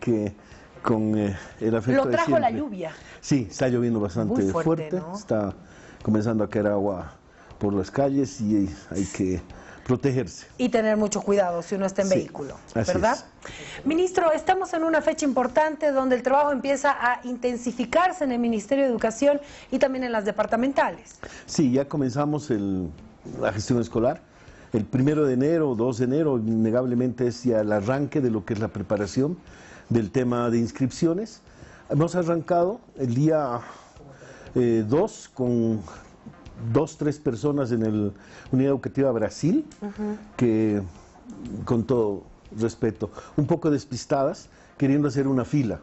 que con el afecto Lo de trajo siempre. la lluvia. Sí, está lloviendo bastante Muy fuerte, ¿no? Está comenzando a caer agua por las calles y hay que protegerse. Y tener mucho cuidado si uno está en Sí, vehículo, así ¿verdad? es. Ministro, estamos en una fecha importante donde el trabajo empieza a intensificarse en el Ministerio de Educación y también en las departamentales. Sí, ya comenzamos la gestión escolar. El 1 de enero, 2 de enero, innegablemente es ya el arranque de lo que es la preparación del tema de inscripciones. Hemos arrancado el día 2 con 3 personas en la Unidad Educativa Brasil, que con todo respeto, un poco despistadas, queriendo hacer una fila.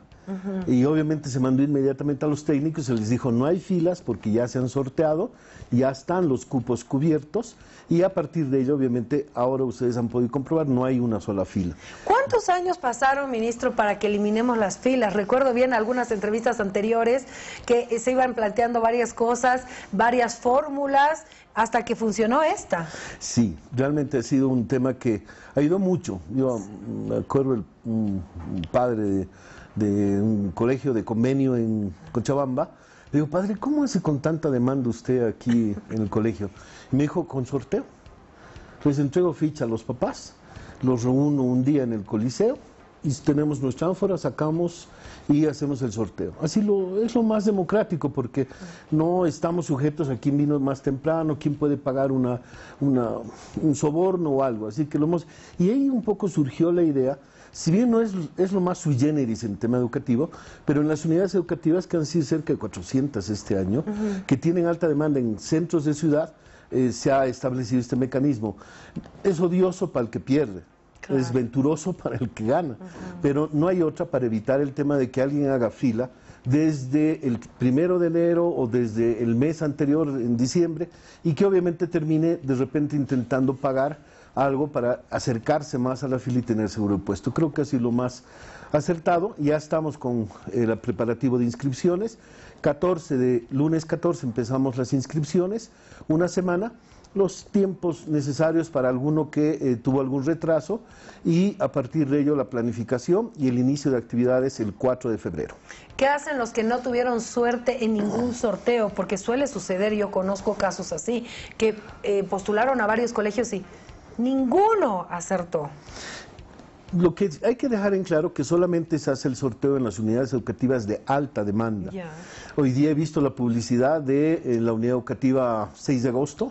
Y obviamente se mandó inmediatamente a los técnicos y se les dijo no hay filas porque ya se han sorteado, ya están los cupos cubiertos y a partir de ello obviamente ahora ustedes han podido comprobar no hay una sola fila. ¿Cuántos años pasaron, ministro, para que eliminemos las filas? Recuerdo bien algunas entrevistas anteriores que se iban planteando varias cosas, varias fórmulas, hasta que funcionó esta. Sí, realmente ha sido un tema que ha ido mucho. Yo me acuerdo un padre de un colegio de convenio en Cochabamba, le digo, padre, ¿cómo hace con tanta demanda usted aquí en el colegio? Y me dijo, con sorteo. Entonces entrego ficha a los papás, los reúno un día en el Coliseo y tenemos nuestra ánfora, sacamos y hacemos el sorteo. Así es lo más democrático porque no estamos sujetos a quién vino más temprano, quién puede pagar un soborno o algo. Así que y ahí un poco surgió la idea. Si bien no es lo más sui generis en el tema educativo, pero en las unidades educativas que han sido cerca de 400 este año, que tienen alta demanda en centros de ciudad, se ha establecido este mecanismo. Es odioso para el que pierde, claro. Es venturoso para el que gana, pero no hay otra para evitar el tema de que alguien haga fila desde el 1 de enero o desde el mes anterior, en diciembre, y que obviamente termine de repente intentando pagar algo para acercarse más a la fila y tener seguro el puesto. Creo que ha sido lo más acertado. Ya estamos con el preparativo de inscripciones. Lunes 14 empezamos las inscripciones, una semana, los tiempos necesarios para alguno que tuvo algún retraso y a partir de ello la planificación y el inicio de actividades el 4 de febrero. ¿Qué hacen los que no tuvieron suerte en ningún sorteo? Porque suele suceder, yo conozco casos así, que postularon a varios colegios y ninguno acertó. Lo que hay que dejar en claro que solamente se hace el sorteo en las unidades educativas de alta demanda. Yeah. Hoy día he visto la publicidad de la unidad educativa 6 de agosto.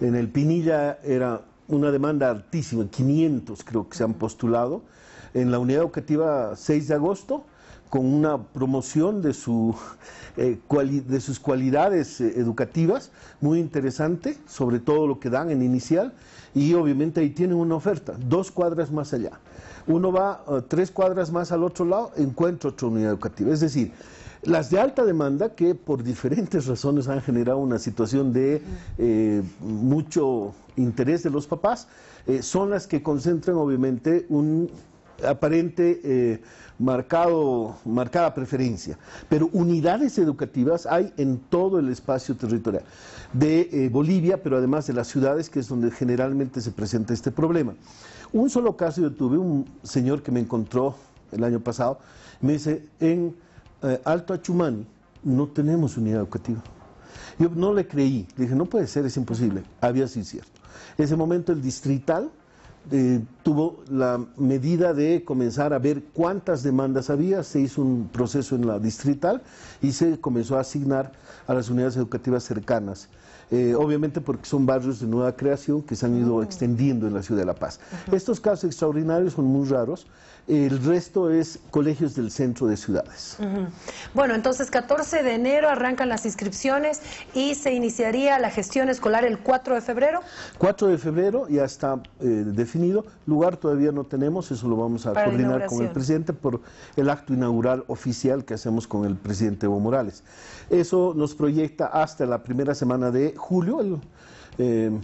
En el Pinilla era una demanda altísima, 500 creo que se han postulado. En la unidad educativa 6 de agosto, con una promoción de sus cualidades educativas muy interesante, sobre todo lo que dan en inicial, y obviamente ahí tienen una oferta, 2 cuadras más allá. Uno va 3 cuadras más al otro lado, encuentra otra unidad educativa. Es decir, las de alta demanda, que por diferentes razones han generado una situación de mucho interés de los papás, son las que concentran obviamente un aparente marcada preferencia, pero unidades educativas hay en todo el espacio territorial de Bolivia, pero además de las ciudades, que es donde generalmente se presenta este problema. Un solo caso yo tuve, un señor que me encontró el año pasado, me dice, en Alto Achumani no tenemos unidad educativa. Yo no le creí, le dije, no puede ser, es imposible. Había sido cierto. En ese momento el distrital tuvo la medida de comenzar a ver cuántas demandas había, se hizo un proceso en la distrital y se comenzó a asignar a las unidades educativas cercanas. Obviamente porque son barrios de nueva creación que se han ido extendiendo en la ciudad de La Paz. Estos casos extraordinarios son muy raros, el resto es colegios del centro de ciudades. Bueno, entonces 14 de enero arrancan las inscripciones y se iniciaría la gestión escolar el 4 de febrero. 4 de febrero ya está definido, lugar todavía no tenemos, eso lo vamos a coordinar con el presidente por el acto inaugural oficial que hacemos con el presidente Evo Morales. Eso nos proyecta hasta la primera semana de julio, se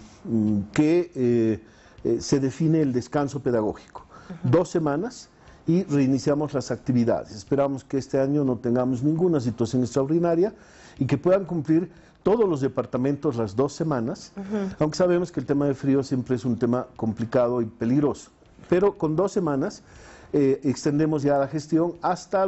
define el descanso pedagógico. 2 semanas y reiniciamos las actividades. Esperamos que este año no tengamos ninguna situación extraordinaria y que puedan cumplir todos los departamentos las 2 semanas, aunque sabemos que el tema de frío siempre es un tema complicado y peligroso. Pero con 2 semanas extendemos ya la gestión hasta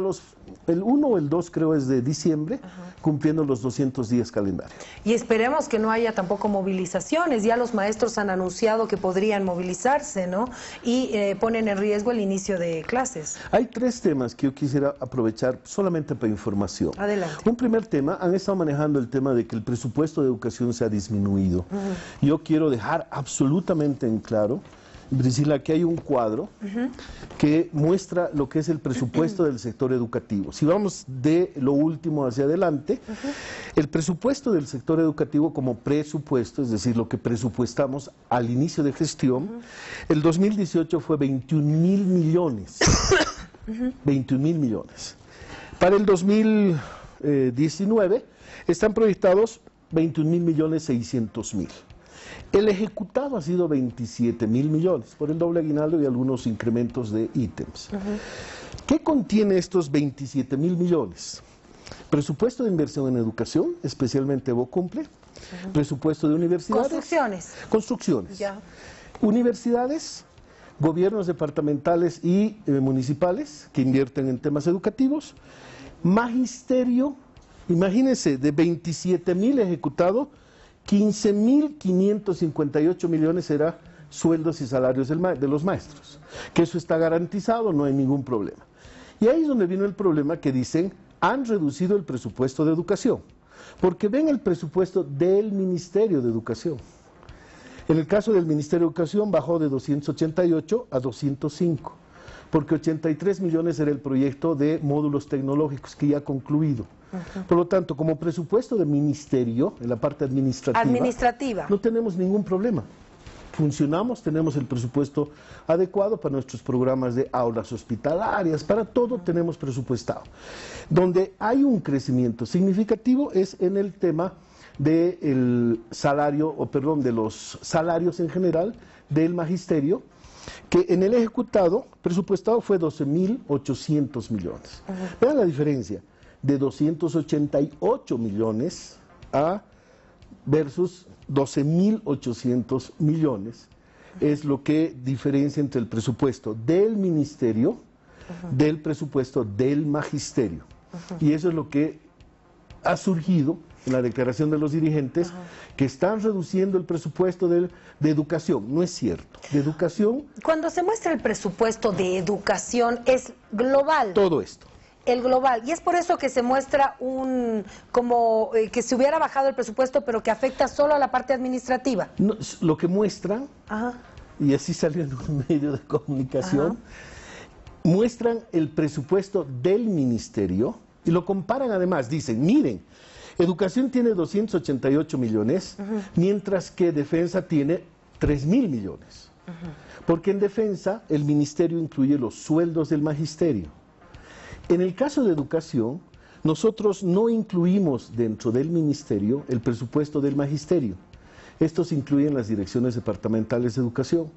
el 1 o el 2 creo es de diciembre, cumpliendo los 200 días calendario. Y esperemos que no haya tampoco movilizaciones, ya los maestros han anunciado que podrían movilizarse, ¿no? Y ponen en riesgo el inicio de clases. Hay 3 temas que yo quisiera aprovechar solamente para información. Adelante. Un primer tema, han estado manejando el tema de que el presupuesto de educación se ha disminuido. Yo quiero dejar absolutamente en claro, Priscila, que hay un cuadro que muestra lo que es el presupuesto del sector educativo. Si vamos de lo último hacia adelante, el presupuesto del sector educativo como presupuesto, es decir, lo que presupuestamos al inicio de gestión, el 2018 fue 21.000 millones. 21.000 millones. Para el 2019 están proyectados 21.600.000. El ejecutado ha sido 27.000 millones por el doble aguinaldo y algunos incrementos de ítems. ¿Qué contiene estos 27.000 millones? Presupuesto de inversión en educación, especialmente Bocumple, presupuesto de universidades. Construcciones. Ya. Universidades, gobiernos departamentales y municipales que invierten en temas educativos, magisterio, imagínense, de 27.000 ejecutado, 15.558 millones será sueldos y salarios de los maestros, que eso está garantizado, no hay ningún problema. Y ahí es donde vino el problema que dicen, han reducido el presupuesto de educación, porque ven el presupuesto del Ministerio de Educación. En el caso del Ministerio de Educación bajó de 288 a 205, porque 83 millones era el proyecto de módulos tecnológicos que ya ha concluido. Por lo tanto, como presupuesto de ministerio, en la parte administrativa, no tenemos ningún problema. Funcionamos, tenemos el presupuesto adecuado para nuestros programas de aulas hospitalarias, para todo tenemos presupuestado. Donde hay un crecimiento significativo es en el tema del salario, de los salarios en general del magisterio, que en el ejecutado presupuestado fue 12.800 millones. Vean la diferencia, de 288 millones versus 12.800 millones, es lo que diferencia entre el presupuesto del ministerio del presupuesto del magisterio. Y eso es lo que ha surgido en la declaración de los dirigentes, que están reduciendo el presupuesto de educación. No es cierto. De educación... Cuando se muestra el presupuesto de educación, es global. Todo esto. El global, y es por eso que se muestra como que se hubiera bajado el presupuesto, pero que afecta solo a la parte administrativa. No, lo que muestran, y así salió en un medio de comunicación, muestran el presupuesto del ministerio y lo comparan además, dicen, miren, educación tiene 288 millones, mientras que defensa tiene 3.000 millones. Porque en defensa el ministerio incluye los sueldos del magisterio. En el caso de educación, nosotros no incluimos dentro del ministerio el presupuesto del magisterio. Estos incluyen las direcciones departamentales de educación.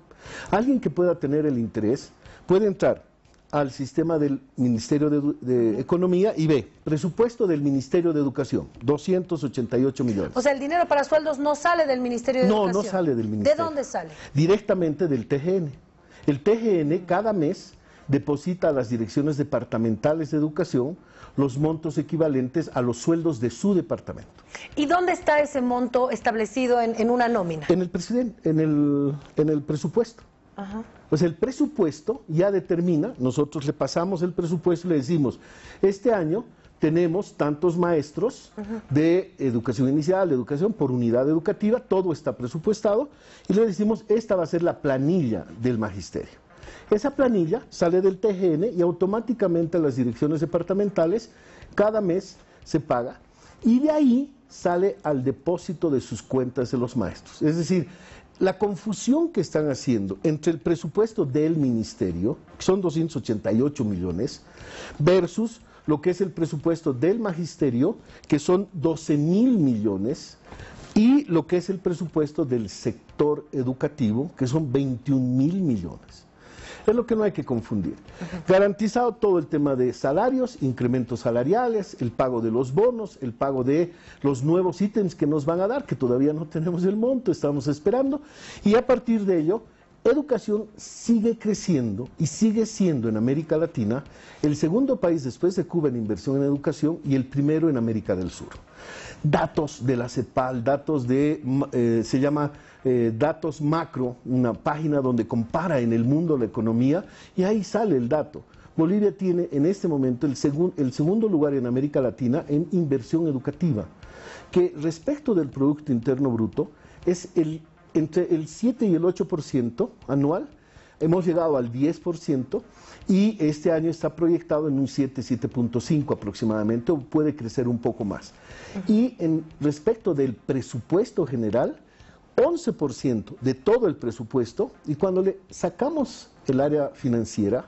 Alguien que pueda tener el interés puede entrar al sistema del Ministerio de Economía y ve, presupuesto del Ministerio de Educación, 288 millones. O sea, el dinero para sueldos no sale del Ministerio de Educación. No, no sale del Ministerio. ¿De dónde sale? Directamente del TGN. El TGN cada mes deposita a las direcciones departamentales de educación los montos equivalentes a los sueldos de su departamento. ¿Y dónde está ese monto establecido en una nómina? En el presupuesto. Pues el presupuesto ya determina, nosotros le pasamos el presupuesto y le decimos, este año tenemos tantos maestros de educación inicial, de educación por unidad educativa, todo está presupuestado, y le decimos, esta va a ser la planilla del magisterio. Esa planilla sale del TGN y automáticamente a las direcciones departamentales cada mes se paga y de ahí sale al depósito de sus cuentas de los maestros. Es decir, la confusión que están haciendo entre el presupuesto del ministerio, que son 288 millones, versus lo que es el presupuesto del magisterio, que son 12.000 millones, y lo que es el presupuesto del sector educativo, que son 21.000 millones. Es lo que no hay que confundir. Garantizado todo el tema de salarios, incrementos salariales, el pago de los bonos, el pago de los nuevos ítems que nos van a dar, que todavía no tenemos el monto, estamos esperando, y a partir de ello, educación sigue creciendo y sigue siendo en América Latina el segundo país después de Cuba en inversión en educación y el primero en América del Sur. Datos de la CEPAL, datos de, se llama Datos Macro, una página donde compara en el mundo la economía y ahí sale el dato. Bolivia tiene en este momento el segundo lugar en América Latina en inversión educativa, que respecto del Producto Interno Bruto es entre el 7 y el 8% anual. Hemos llegado al 10% y este año está proyectado en un 7.5 aproximadamente, o puede crecer un poco más. Y respecto del presupuesto general, 11% de todo el presupuesto, y cuando le sacamos el área financiera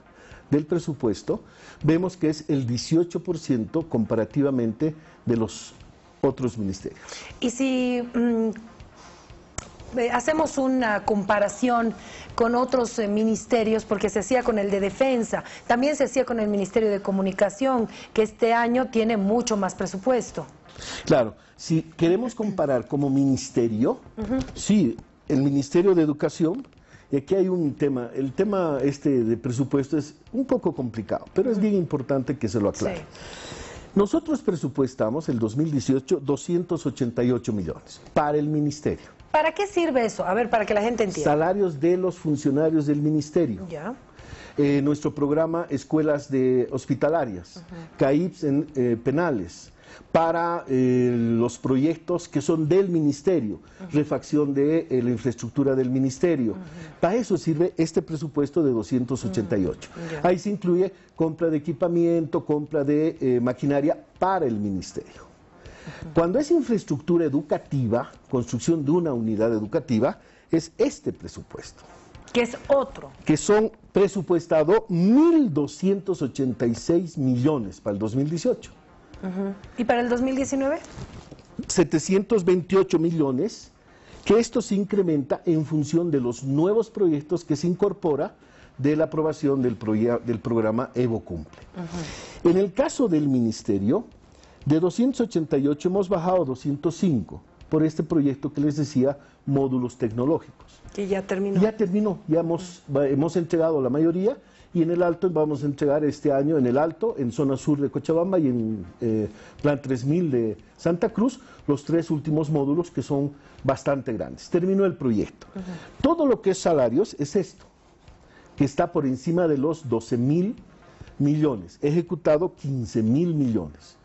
del presupuesto, vemos que es el 18% comparativamente de los otros ministerios. Y si hacemos una comparación con otros ministerios, porque se hacía con el de Defensa, también se hacía con el Ministerio de Comunicación, que este año tiene mucho más presupuesto. Claro, si queremos comparar como ministerio, sí, el Ministerio de Educación, y aquí hay un tema, el tema de presupuesto es un poco complicado, pero es bien importante que se lo aclare. Sí. Nosotros presupuestamos el 2018 288 millones para el ministerio. ¿Para qué sirve eso? A ver, para que la gente entienda. Salarios de los funcionarios del ministerio. Ya. Nuestro programa Escuelas Hospitalarias, CAIPS en penales, para los proyectos que son del ministerio, refacción de la infraestructura del ministerio. Para eso sirve este presupuesto de 288. Ahí se incluye compra de equipamiento, compra de maquinaria para el ministerio. Cuando es infraestructura educativa, construcción de una unidad educativa, es este presupuesto. Que es otro. Que son presupuestados 1.286 millones para el 2018. ¿Y para el 2019? 728 millones, que esto se incrementa en función de los nuevos proyectos que se incorpora de la aprobación del programa Evo Cumple. En el caso del ministerio, de 288 hemos bajado a 205 por este proyecto que les decía, módulos tecnológicos. Que ya terminó. Ya terminó, ya hemos entregado la mayoría. Y en el Alto vamos a entregar este año, en el Alto, en zona sur de Cochabamba y en Plan 3000 de Santa Cruz, los 3 últimos módulos que son bastante grandes. Terminó el proyecto. Todo lo que es salarios es esto, que está por encima de los 12.000 millones, ejecutado 15.000 millones.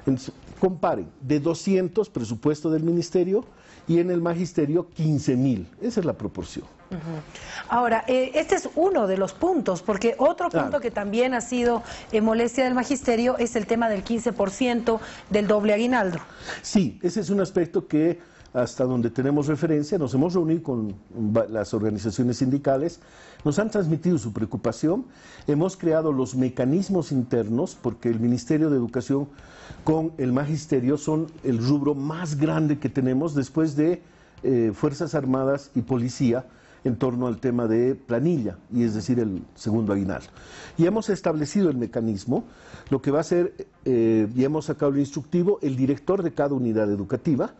Entonces, comparen, de 200 presupuesto del ministerio y en el magisterio 15.000, esa es la proporción. Ahora, este es uno de los puntos, porque otro punto que también ha sido molestia del magisterio es el tema del 15% del doble aguinaldo. Sí, ese es un aspecto que hasta donde tenemos referencia, nos hemos reunido con las organizaciones sindicales, nos han transmitido su preocupación, hemos creado los mecanismos internos, porque el Ministerio de Educación con el magisterio son el rubro más grande que tenemos después de Fuerzas Armadas y Policía, en torno al tema de planilla, y es decir, el segundo aguinaldo. Y hemos establecido el mecanismo, lo que va a ser, y hemos sacado el instructivo, el director de cada unidad educativa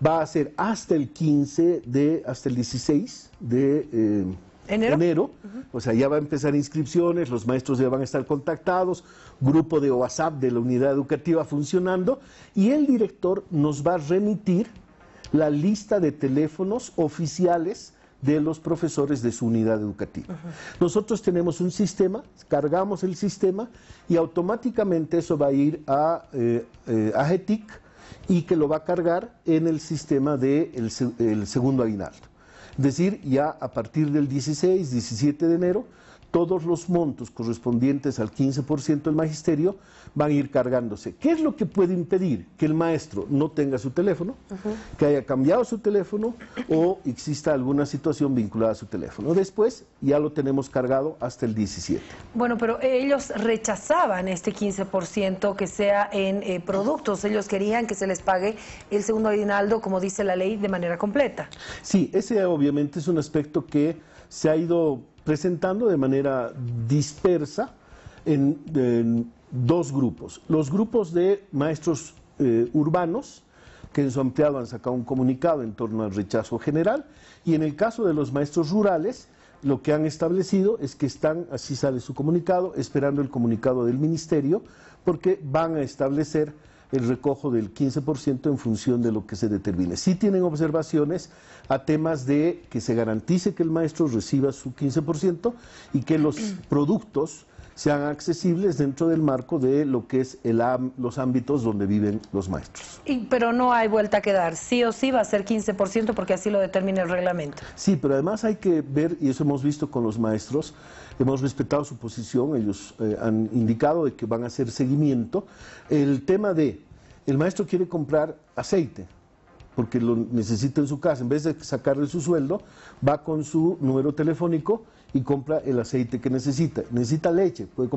va a hacer hasta el 16 de enero, o sea, ya va a empezar inscripciones, los maestros ya van a estar contactados, grupo de WhatsApp de la unidad educativa funcionando, y el director nos va a remitir la lista de teléfonos oficiales de los profesores de su unidad educativa. Nosotros tenemos un sistema, cargamos el sistema y automáticamente eso va a ir a AGETIC y que lo va a cargar en el sistema del segundo aguinaldo. Es decir, ya a partir del 16, 17 de enero, todos los montos correspondientes al 15% del magisterio van a ir cargándose. ¿Qué es lo que puede impedir? Que el maestro no tenga su teléfono, que haya cambiado su teléfono o exista alguna situación vinculada a su teléfono. Después ya lo tenemos cargado hasta el 17. Bueno, pero ellos rechazaban este 15% que sea en productos. Ellos querían que se les pague el segundo aguinaldo, como dice la ley, de manera completa. Sí, ese obviamente es un aspecto que se ha ido presentando de manera dispersa en dos grupos. Los grupos de maestros urbanos, que en su ampliado han sacado un comunicado en torno al rechazo general, y en el caso de los maestros rurales, lo que han establecido es que están, así sale su comunicado, esperando el comunicado del Ministerio, porque van a establecer el recojo del 15% en función de lo que se determine. Sí tienen observaciones a temas de que se garantice que el maestro reciba su 15% y que los productos sean accesibles dentro del marco de lo que es los ámbitos donde viven los maestros. Pero no hay vuelta a quedar, sí o sí va a ser 15% porque así lo determina el reglamento. Sí, pero además hay que ver, y eso hemos visto con los maestros, hemos respetado su posición, ellos han indicado de que van a hacer seguimiento. El tema de, el maestro quiere comprar aceite, porque lo necesita en su casa, en vez de sacarle su sueldo, va con su número telefónico y compra el aceite que necesita. Necesita leche, puede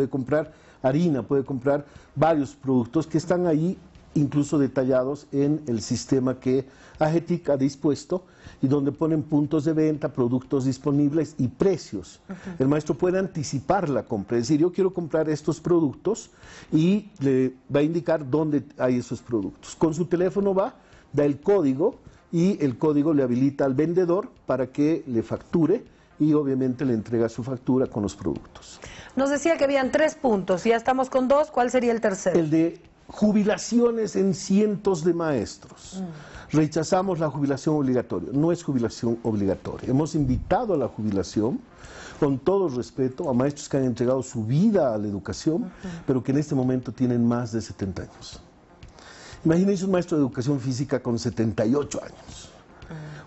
comprar harina, puede comprar varios productos que están ahí, incluso detallados en el sistema que AGETIC ha dispuesto y donde ponen puntos de venta, productos disponibles y precios. El maestro puede anticipar la compra, es decir, yo quiero comprar estos productos y le va a indicar dónde hay esos productos. Con su teléfono va, da el código y el código le habilita al vendedor para que le facture y obviamente le entrega su factura con los productos. Nos decía que habían 3 puntos, ya estamos con 2, ¿cuál sería el tercero? El de jubilaciones en cientos de maestros. Rechazamos la jubilación obligatoria, no es jubilación obligatoria. Hemos invitado a la jubilación, con todo respeto, a maestros que han entregado su vida a la educación, pero que en este momento tienen más de 70 años. Imagínense un maestro de educación física con 78 años,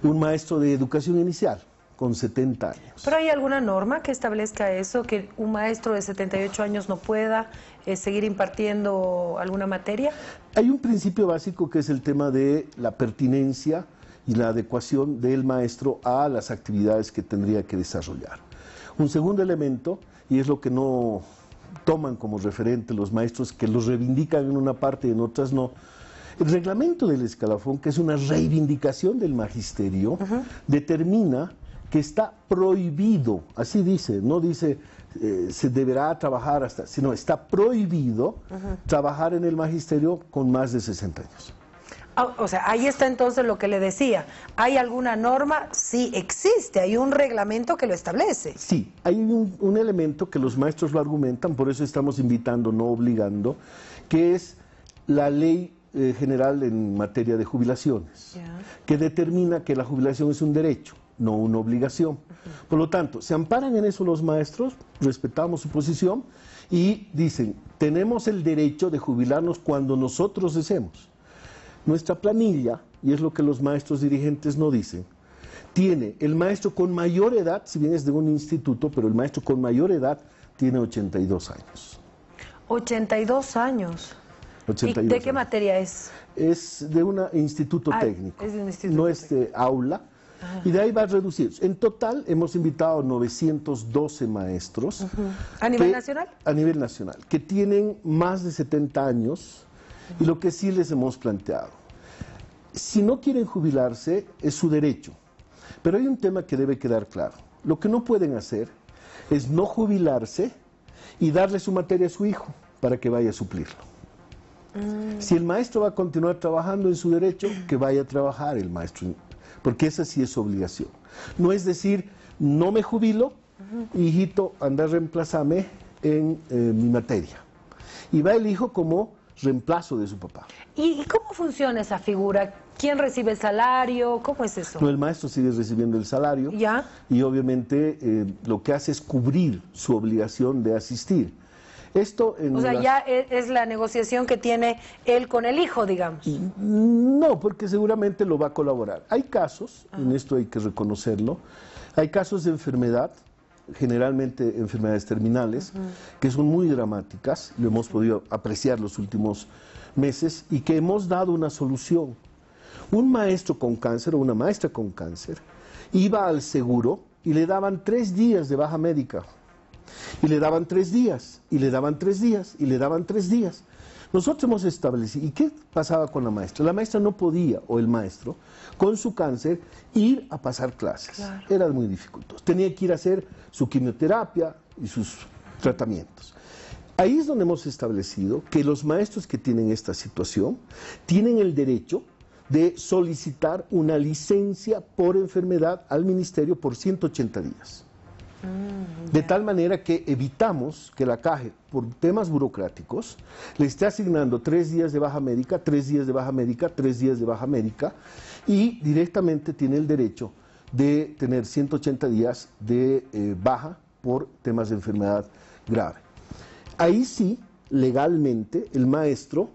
un maestro de educación inicial con 70 años. ¿Pero hay alguna norma que establezca eso, que un maestro de 78 años no pueda seguir impartiendo alguna materia? Hay un principio básico que es el tema de la pertinencia y la adecuación del maestro a las actividades que tendría que desarrollar. Un segundo elemento, y es lo que no toman como referente los maestros, que los reivindican en una parte y en otras no, el reglamento del escalafón, que es una reivindicación del magisterio, determina que está prohibido, así dice, no dice se deberá trabajar hasta, sino está prohibido trabajar en el magisterio con más de 60 años. O sea, ahí está entonces lo que le decía. ¿Hay alguna norma? Sí, existe, hay un reglamento que lo establece. Sí, hay un elemento que los maestros lo argumentan, por eso estamos invitando, no obligando, que es la ley general en materia de jubilaciones, que determina que la jubilación es un derecho, no una obligación. Por lo tanto, se amparan en eso los maestros, respetamos su posición y dicen, tenemos el derecho de jubilarnos cuando nosotros deseemos. Nuestra planilla, y es lo que los maestros dirigentes no dicen, tiene el maestro con mayor edad, si bien es de un instituto, pero el maestro con mayor edad tiene 82 años. 82 años. 82 ¿Y de qué años. materia es? Es de un instituto técnico, es de un instituto no es de aula, y de ahí va a reducir. En total hemos invitado a 912 maestros. ¿A nivel nacional? A nivel nacional, que tienen más de 70 años, y lo que sí les hemos planteado, si no quieren jubilarse, es su derecho, pero hay un tema que debe quedar claro. Lo que no pueden hacer es no jubilarse y darle su materia a su hijo para que vaya a suplirlo. Si el maestro va a continuar trabajando en su derecho, que vaya a trabajar el maestro, porque esa sí es obligación. No es decir, no me jubilo, hijito, anda, reemplázame en mi materia. Y va el hijo como reemplazo de su papá. ¿Y cómo funciona esa figura? ¿Quién recibe el salario? ¿Cómo es eso? No, el maestro sigue recibiendo el salario. ¿Ya? Y obviamente lo que hace es cubrir su obligación de asistir. Esto o sea, ya es la negociación que tiene él con el hijo, digamos. No, porque seguramente lo va a colaborar. Hay casos, en esto hay que reconocerlo, hay casos de enfermedad, generalmente enfermedades terminales, que son muy dramáticas, lo hemos podido apreciar los últimos meses, y que hemos dado una solución. Un maestro con cáncer o una maestra con cáncer iba al seguro y le daban 3 días de baja médica. Y le daban 3 días, y le daban 3 días, y le daban 3 días. Nosotros hemos establecido, ¿y qué pasaba con la maestra? La maestra no podía, o el maestro, con su cáncer, ir a pasar clases. Claro. Era muy dificultoso. Tenía que ir a hacer su quimioterapia y sus tratamientos. Ahí es donde hemos establecido que los maestros que tienen esta situación tienen el derecho de solicitar una licencia por enfermedad al ministerio por 180 días. De tal manera que evitamos que la CAGE, por temas burocráticos, le esté asignando 3 días de baja médica, 3 días de baja médica, 3 días de baja médica, y directamente tiene el derecho de tener 180 días de baja por temas de enfermedad grave. Ahí sí, legalmente, el maestro,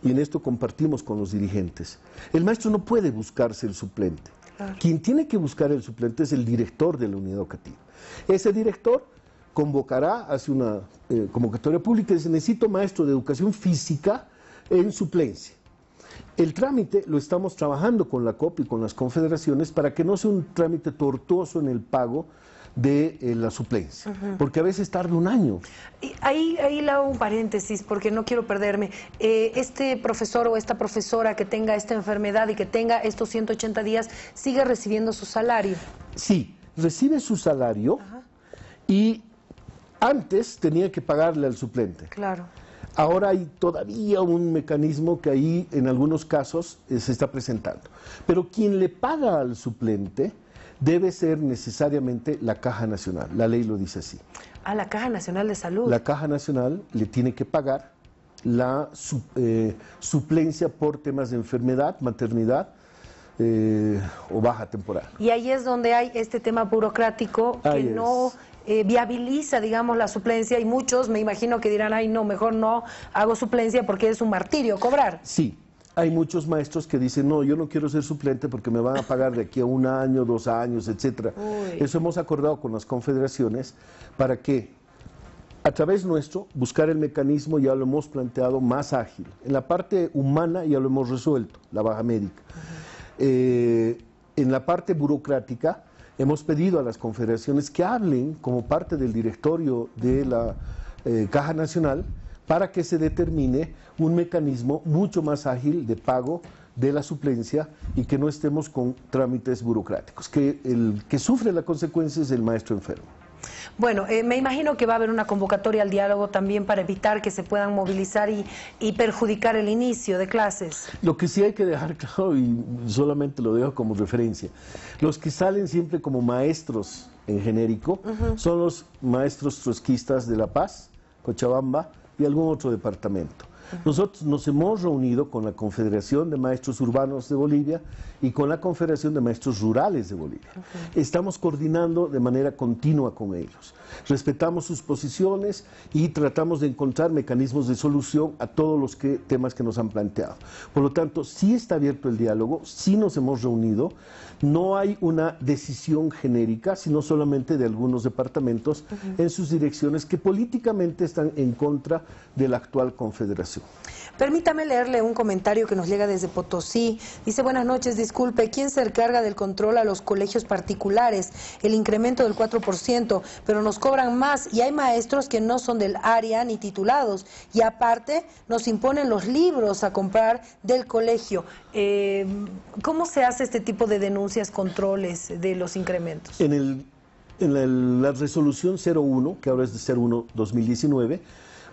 y en esto compartimos con los dirigentes, el maestro no puede buscarse el suplente. Claro. Quien tiene que buscar el suplente es el director de la unidad educativa. Ese director convocará, hace una convocatoria pública y dice: necesito maestro de educación física en suplencia. El trámite lo estamos trabajando con la COP y con las confederaciones para que no sea un trámite tortuoso en el pago de la suplencia, porque a veces tarda un año. Y ahí le hago un paréntesis porque no quiero perderme. Este profesor o esta profesora que tenga esta enfermedad y que tenga estos 180 días, ¿sigue recibiendo su salario? Sí, recibe su salario y antes tenía que pagarle al suplente. Claro. Ahora hay todavía un mecanismo que ahí en algunos casos se está presentando. Pero quien le paga al suplente debe ser necesariamente la Caja Nacional. La ley lo dice así. A la Caja Nacional de Salud. La Caja Nacional le tiene que pagar la suplencia por temas de enfermedad, maternidad o baja temporal. Y ahí es donde hay este tema burocrático que no viabiliza, digamos, la suplencia, y muchos me imagino que dirán: ay, no, mejor no hago suplencia porque es un martirio cobrar. Sí. Hay muchos maestros que dicen: no, yo no quiero ser suplente porque me van a pagar de aquí a 1 año, 2 años, etcétera. Eso hemos acordado con las confederaciones para que, a través nuestro, buscar el mecanismo, ya lo hemos planteado, más ágil. En la parte humana ya lo hemos resuelto, la baja médica. En la parte burocrática, hemos pedido a las confederaciones que hablen como parte del directorio de la Caja Nacional para que se determine un mecanismo mucho más ágil de pago de la suplencia y que no estemos con trámites burocráticos, que el que sufre la consecuencia es el maestro enfermo. Bueno, me imagino que va a haber una convocatoria al diálogo también para evitar que se puedan movilizar y perjudicar el inicio de clases. Lo que sí hay que dejar claro, y solamente lo dejo como referencia, los que salen siempre como maestros en genérico son los maestros trotskistas de La Paz, Cochabamba y algún otro departamento. Nosotros nos hemos reunido con la Confederación de Maestros Urbanos de Bolivia y con la Confederación de Maestros Rurales de Bolivia. Estamos coordinando de manera continua con ellos. Respetamos sus posiciones y tratamos de encontrar mecanismos de solución a todos los temas que nos han planteado. Por lo tanto, sí está abierto el diálogo, sí nos hemos reunido. No hay una decisión genérica, sino solamente de algunos departamentos en sus direcciones que políticamente están en contra de la actual confederación. Permítame leerle un comentario que nos llega desde Potosí. Dice: buenas noches, disculpe, ¿quién se encarga del control a los colegios particulares? El incremento del 4%, pero nos cobran más y hay maestros que no son del área ni titulados. Y aparte nos imponen los libros a comprar del colegio. ¿Cómo se hace este tipo de denuncias, controles de los incrementos? En la resolución 01, que ahora es de 01-2019,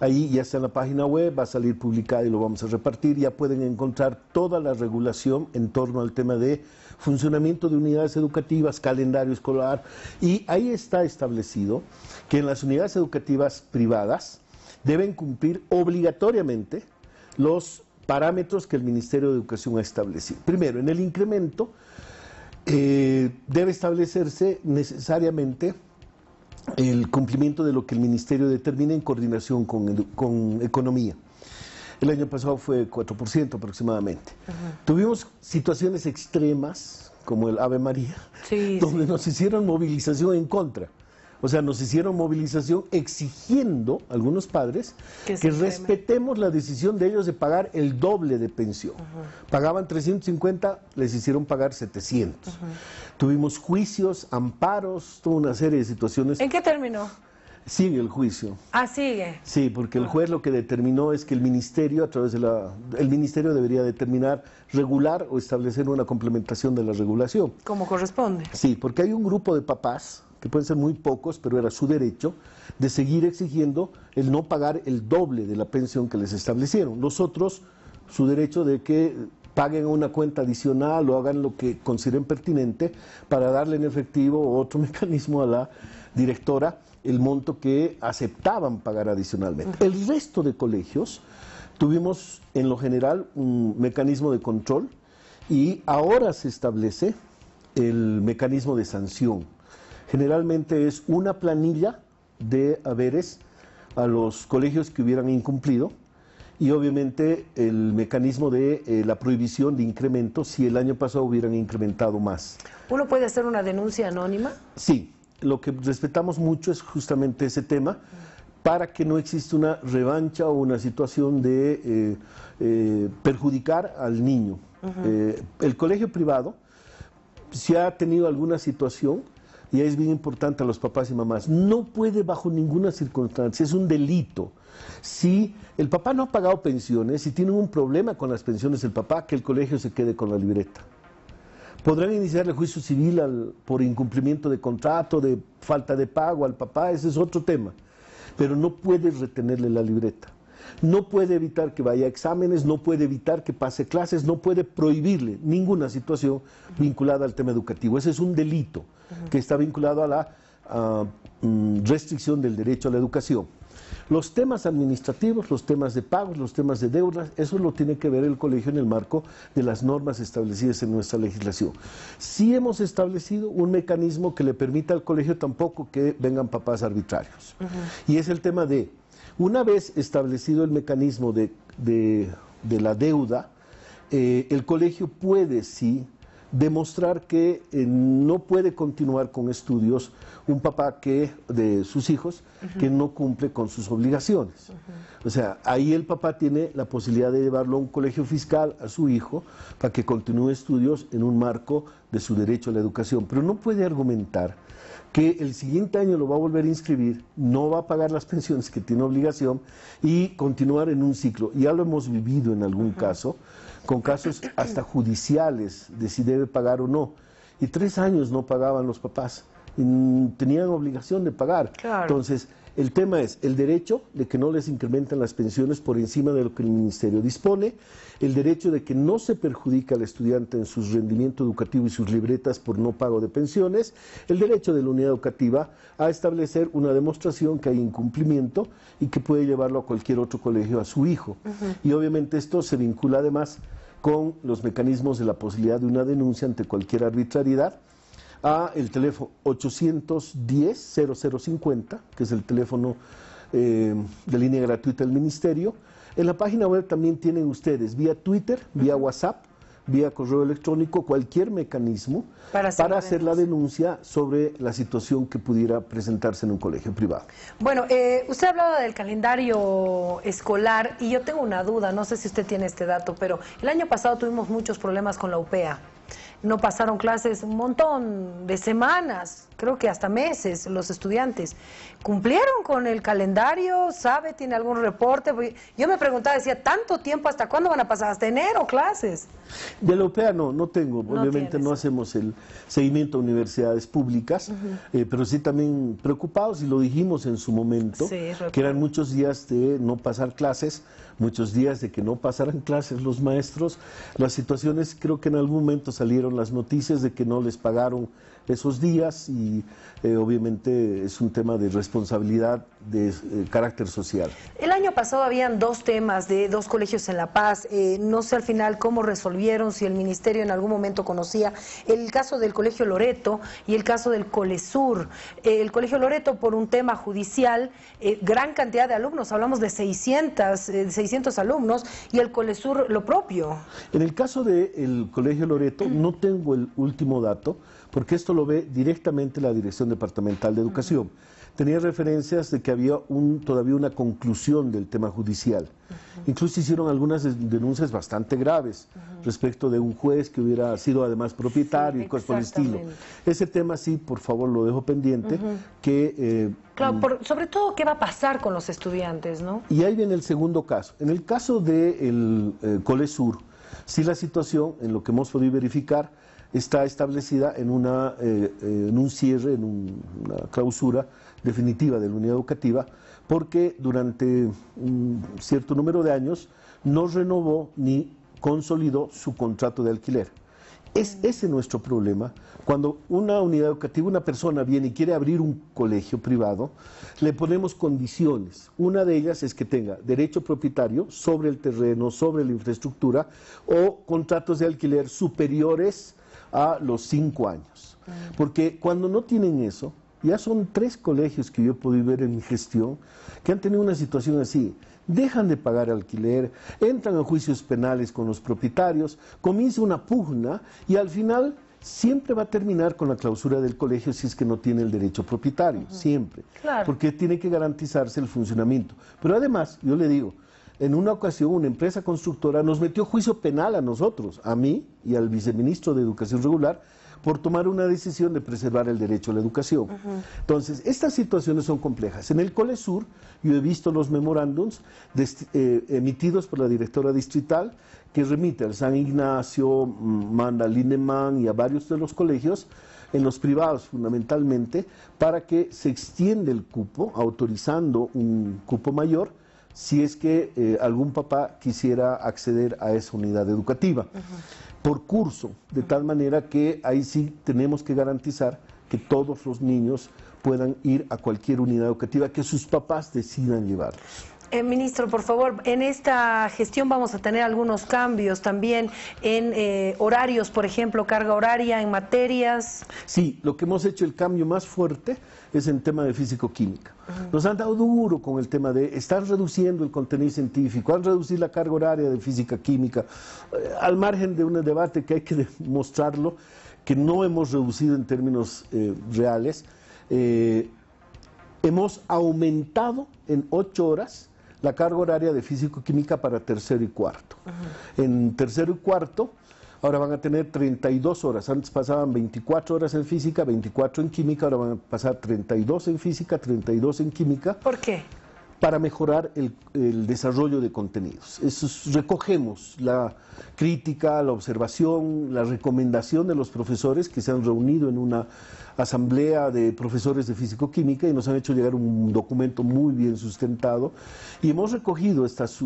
ahí ya está en la página web, va a salir publicada y lo vamos a repartir. Ya pueden encontrar toda la regulación en torno al tema de funcionamiento de unidades educativas, calendario escolar, y ahí está establecido que en las unidades educativas privadas deben cumplir obligatoriamente los parámetros que el Ministerio de Educación ha establecido. Primero, en el incremento debe establecerse necesariamente el cumplimiento de lo que el Ministerio determina en coordinación con Economía. El año pasado fue 4% aproximadamente. Tuvimos situaciones extremas, como el Ave María, donde nos hicieron movilización en contra. O sea, nos hicieron movilización exigiendo a algunos padres que respetemos la decisión de ellos de pagar el doble de pensión. Pagaban 350, les hicieron pagar 700. Tuvimos juicios, amparos, toda una serie de situaciones. ¿En qué terminó? Sigue el juicio. Ah, sigue. Sí, porque el juez lo que determinó es que el ministerio, a través de el ministerio debería determinar, regular o establecer una complementación de la regulación. Como corresponde. Sí, porque hay un grupo de papás, que pueden ser muy pocos, pero era su derecho, de seguir exigiendo el no pagar el doble de la pensión que les establecieron. Los otros, su derecho de que paguen una cuenta adicional o hagan lo que consideren pertinente para darle en efectivo otro mecanismo a la directora el monto que aceptaban pagar adicionalmente. El resto de colegios tuvimos en lo general un mecanismo de control y ahora se establece el mecanismo de sanción. Generalmente es una planilla de haberes a los colegios que hubieran incumplido y obviamente el mecanismo de la prohibición de incremento si el año pasado hubieran incrementado más. ¿Uno puede hacer una denuncia anónima? Sí, lo que respetamos mucho es justamente ese tema para que no exista una revancha o una situación de perjudicar al niño. El colegio privado, si ha tenido alguna situación, y es bien importante a los papás y mamás, no puede bajo ninguna circunstancia, es un delito. Si el papá no ha pagado pensiones, si tienen un problema con las pensiones del papá, que el colegio se quede con la libreta. Podrán iniciar el juicio civil por incumplimiento de contrato, de falta de pago al papá, ese es otro tema. Pero no puede retenerle la libreta. No puede evitar que vaya a exámenes, no puede evitar que pase clases, no puede prohibirle ninguna situación vinculada al tema educativo. Ese es un delito que está vinculado a la restricción del derecho a la educación. Los temas administrativos, los temas de pagos, los temas de deudas, eso lo tiene que ver el colegio en el marco de las normas establecidas en nuestra legislación. Sí hemos establecido un mecanismo que le permita al colegio tampoco que vengan papás arbitrarios. Y es el tema de, una vez establecido el mecanismo de la deuda, el colegio puede sí demostrar que no puede continuar con estudios un papá de sus hijos que no cumple con sus obligaciones. O sea, ahí el papá tiene la posibilidad de llevarlo a un colegio fiscal a su hijo para que continúe estudios en un marco de su derecho a la educación, pero no puede argumentar que el siguiente año lo va a volver a inscribir, no va a pagar las pensiones que tiene obligación y continuar en un ciclo. Ya lo hemos vivido en algún caso, con casos hasta judiciales de si debe pagar o no. Y 3 años no pagaban los papás, y tenían obligación de pagar. Claro. Entonces, el tema es el derecho de que no les incrementen las pensiones por encima de lo que el ministerio dispone, el derecho de que no se perjudique al estudiante en su rendimiento educativo y sus libretas por no pago de pensiones, el derecho de la unidad educativa a establecer una demostración que hay incumplimiento y que puede llevarlo a cualquier otro colegio a su hijo. Y obviamente esto se vincula además con los mecanismos de la posibilidad de una denuncia ante cualquier arbitrariedad, a el teléfono 810-0050, que es el teléfono de línea gratuita del Ministerio. En la página web también tienen ustedes vía Twitter, vía WhatsApp, vía correo electrónico, cualquier mecanismo para hacer la denuncia sobre la situación que pudiera presentarse en un colegio privado. Bueno, usted hablaba del calendario escolar y yo tengo una duda, no sé si usted tiene este dato, pero el año pasado tuvimos muchos problemas con la UPEA. No pasaron clases un montón de semanas, creo que hasta meses, los estudiantes. ¿Cumplieron con el calendario? ¿Sabe? ¿Tiene algún reporte? Yo me preguntaba, decía, ¿tanto tiempo? ¿Hasta cuándo van a pasar? ¿Hasta enero clases? De la UPEA no tengo, obviamente no hacemos el seguimiento a universidades públicas, pero sí también preocupados, y lo dijimos en su momento, que eran muchos días de no pasar clases, muchos días de que no pasaran clases los maestros. Las situaciones, creo que en algún momento salieron las noticias de que no les pagaron esos días y obviamente es un tema de responsabilidad de carácter social. El año pasado habían 2 temas de 2 colegios en La Paz, no sé al final cómo resolvieron, si el ministerio en algún momento conocía el caso del Colegio Loreto y el caso del Colesur. El Colegio Loreto por un tema judicial, gran cantidad de alumnos, hablamos de 600 alumnos, y el Colesur lo propio. En el caso del Colegio Loreto no tengo el último dato, porque esto lo ve directamente la Dirección Departamental de Educación. Tenía referencias de que había todavía una conclusión del tema judicial. Incluso hicieron algunas denuncias bastante graves respecto de un juez que hubiera sido además propietario y cosas por el estilo. Ese tema sí, por favor, lo dejo pendiente. Claro, sobre todo, ¿qué va a pasar con los estudiantes, no? Y ahí viene el segundo caso. En el caso del Colesur, sí la situación, en lo que hemos podido verificar, está establecida en un cierre, en una clausura definitiva de la unidad educativa, porque durante un cierto número de años no renovó ni consolidó su contrato de alquiler. Es ese nuestro problema. Cuando una unidad educativa, una persona viene y quiere abrir un colegio privado, le ponemos condiciones. Una de ellas es que tenga derecho propietario sobre el terreno, sobre la infraestructura, o contratos de alquiler superiores a los 5 años. Porque cuando no tienen eso, ya son 3 colegios que yo he podido ver en mi gestión que han tenido una situación así. Dejan de pagar alquiler, entran a juicios penales con los propietarios, comienza una pugna y al final siempre va a terminar con la clausura del colegio si es que no tiene el derecho propietario, siempre. Claro. Porque tiene que garantizarse el funcionamiento. Pero además, yo le digo, en una ocasión una empresa constructora nos metió juicio penal a nosotros, a mí y al viceministro de Educación Regular, por tomar una decisión de preservar el derecho a la educación. Entonces, estas situaciones son complejas. En el Colesur, yo he visto los memorándums emitidos por la directora distrital, que remite al San Ignacio, manda al INEMAN y a varios de los colegios, en los privados fundamentalmente, para que se extienda el cupo, autorizando un cupo mayor, si es que algún papá quisiera acceder a esa unidad educativa. Por curso, de tal manera que ahí sí tenemos que garantizar que todos los niños puedan ir a cualquier unidad educativa que sus papás decidan llevarlos. Ministro, por favor, en esta gestión vamos a tener algunos cambios también en horarios, por ejemplo, carga horaria, en materias. Sí, lo que hemos hecho, el cambio más fuerte es en tema de físico-química. Nos han dado duro con el tema de estar reduciendo el contenido científico, han reducido la carga horaria de física-química, al margen de un debate que hay que demostrarlo, que no hemos reducido en términos reales. Hemos aumentado en 8 horas la carga horaria de físico-química para tercero y cuarto. En tercero y cuarto, ahora van a tener 32 horas. Antes pasaban 24 horas en física, 24 en química, ahora van a pasar 32 en física, 32 en química. ¿Por qué? Para mejorar el desarrollo de contenidos. Recogemos la crítica, la observación, la recomendación de los profesores que se han reunido en una asamblea de profesores de físico-química y nos han hecho llegar un documento muy bien sustentado y hemos recogido estas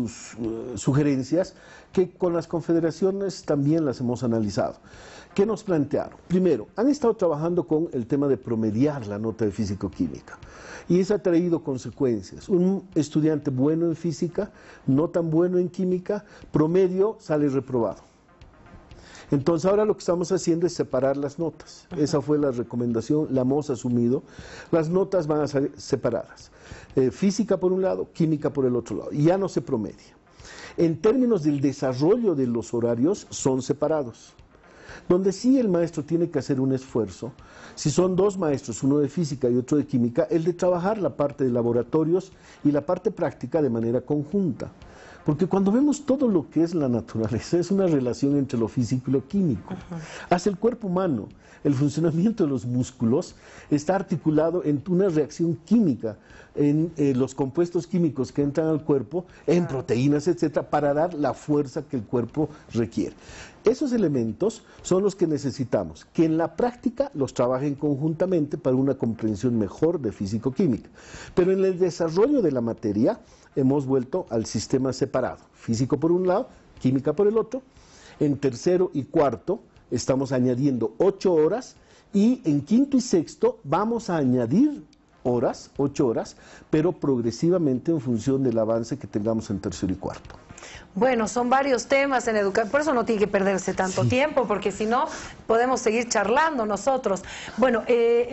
sugerencias que con las confederaciones también las hemos analizado. ¿Qué nos plantearon? Primero, han estado trabajando con el tema de promediar la nota de físico-química y eso ha traído consecuencias. Un estudiante bueno en física, no tan bueno en química, promedio sale reprobado. Entonces ahora lo que estamos haciendo es separar las notas. Esa fue la recomendación, la hemos asumido. Las notas van a ser separadas. Física por un lado, química por el otro lado. Y ya no se promedia. En términos del desarrollo de los horarios, son separados. Donde sí el maestro tiene que hacer un esfuerzo, si son 2 maestros, uno de física y otro de química, el de trabajar la parte de laboratorios y la parte práctica de manera conjunta. Porque cuando vemos todo lo que es la naturaleza, es una relación entre lo físico y lo químico. Hacia el cuerpo humano, el funcionamiento de los músculos está articulado en una reacción química, en los compuestos químicos que entran al cuerpo, en proteínas, etcétera, para dar la fuerza que el cuerpo requiere. Esos elementos son los que necesitamos, que en la práctica los trabajen conjuntamente para una comprensión mejor de físico-química. Pero en el desarrollo de la materia hemos vuelto al sistema separado, físico por un lado, química por el otro. En tercero y cuarto estamos añadiendo 8 horas y en quinto y sexto vamos a añadir horas, 8 horas, pero progresivamente en función del avance que tengamos en tercero y cuarto. Bueno, son varios temas en educación, por eso no tiene que perderse tanto tiempo, porque si no podemos seguir charlando nosotros. Bueno,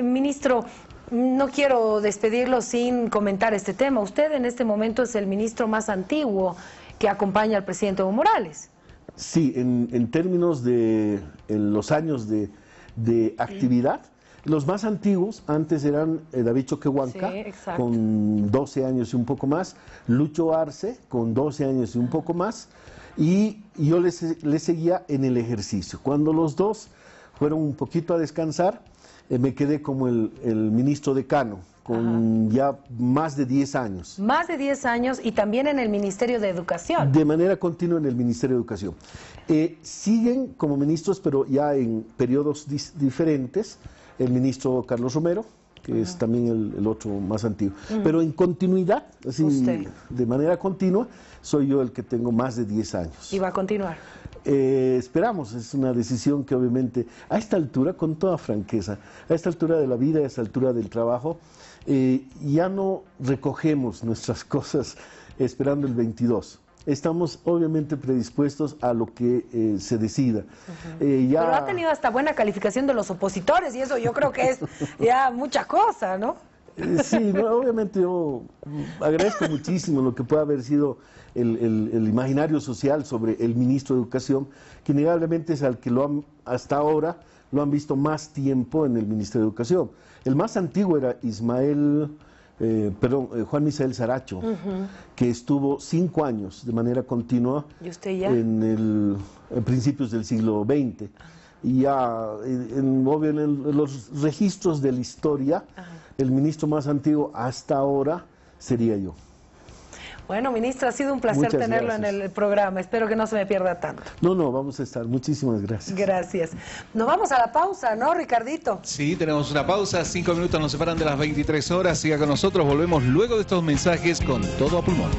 ministro, no quiero despedirlo sin comentar este tema. Usted en este momento es el ministro más antiguo que acompaña al presidente Evo Morales. Sí, en términos de los años de actividad, los más antiguos antes eran David Choquehuanca, con 12 años y un poco más, Lucho Arce, con 12 años y un poco más, y yo le seguía en el ejercicio. Cuando los dos fueron un poquito a descansar, me quedé como el ministro decano, con ya más de 10 años. Más de 10 años y también en el Ministerio de Educación. De manera continua en el Ministerio de Educación. Siguen como ministros, pero ya en periodos diferentes, el ministro Carlos Romero, que es también el otro más antiguo. Pero en continuidad, así de manera continua, soy yo el que tengo más de 10 años. ¿Y va a continuar? esperamos, es una decisión que obviamente a esta altura, con toda franqueza, a esta altura de la vida, a esta altura del trabajo, ya no recogemos nuestras cosas esperando el 22. Estamos obviamente predispuestos a lo que se decida. Pero ha tenido hasta buena calificación de los opositores y eso yo creo que es ya mucha cosa, ¿no? Sí, no, obviamente yo agradezco muchísimo lo que pueda haber sido el imaginario social sobre el ministro de Educación, que innegablemente es al que hasta ahora lo han visto más tiempo en el Ministerio de Educación. El más antiguo era Juan Misael Saracho, que estuvo 5 años de manera continua. ¿Y usted ya? En principios del siglo XX. Y ya, en los registros de la historia, el ministro más antiguo hasta ahora sería yo. Bueno, ministro, ha sido un placer tenerlo en el programa. Espero que no se me pierda tanto. No, vamos a estar. Muchísimas gracias. Gracias. Nos vamos a la pausa, ¿no, Ricardito? Sí, tenemos una pausa. 5 minutos nos separan de las 23 horas. Siga con nosotros. Volvemos luego de estos mensajes con Todo a Pulmón.